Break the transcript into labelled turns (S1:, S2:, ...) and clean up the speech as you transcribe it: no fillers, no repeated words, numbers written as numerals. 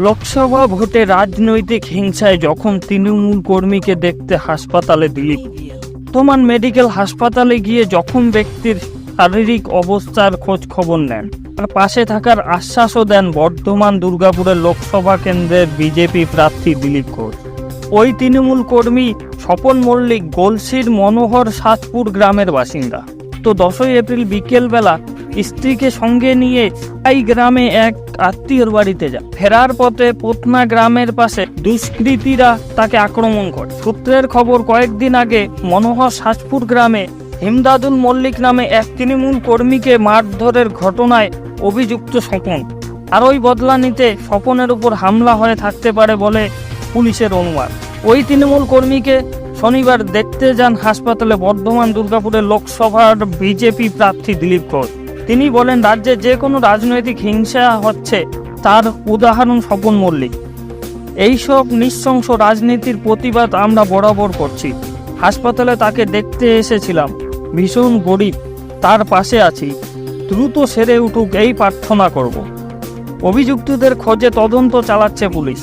S1: লোকসভা ভোটে রাজনৈতিক হিংসায় জখম তৃণমূল কর্মীকে দেখতে হাসপাতালে দিলীপ। বর্ধমান মেডিকেল হাসপাতালে গিয়ে জখম ব্যক্তির শারীরিক অবস্থার খোঁজ খবর নেন। আর পাশে থাকার আশ্বাসও দেন বর্ধমান দুর্গাপুরের লোকসভা কেন্দ্রের বিজেপি প্রার্থী দিলীপ ঘোষ। ওই তৃণমূল কর্মী স্বপন মল্লিক গলসির মনোহর সাতপুর গ্রামের বাসিন্দা। তো 10ই এপ্রিল বিকেলবেলা স্ত্রীকে সঙ্গে নিয়ে এই গ্রামে এক আত্মীয়র বাড়িতে যান। ফেরার পথে পোতনা গ্রামের পাশে দুষ্কৃতীরা তাকে আক্রমণ করে। সূত্রের খবর, কয়েকদিন আগে মনোহর সাতপুর গ্রামে হিমদাদুল মল্লিক নামে এক তৃণমূল কর্মীকে মারধরের ঘটনায় অভিযুক্ত স্বপন। আর ওই বদলা নিতে স্বপনের উপর হামলা হয়ে থাকতে পারে বলে পুলিশের অনুমান। ওই তৃণমূল কর্মীকে শনিবার দেখতে যান হাসপাতালে বর্ধমান দুর্গাপুরের লোকসভার বিজেপি প্রার্থী দিলীপ ঘোষ। তিনি বলেন, রাজ্যে যে কোনো রাজনৈতিক হিংসা হচ্ছে তার উদাহরণ স্বপন মল্লিক। এইসব নৃশংস রাজনীতির প্রতিবাদ আমরা বরাবর করছি। হাসপাতালে তাকে দেখতে এসেছিলাম, ভীষণ গরিব, তার পাশে আছি, দ্রুত সেরে উঠুক এই প্রার্থনা করব। অভিযুক্তদের খোঁজে তদন্ত চালাচ্ছে পুলিশ।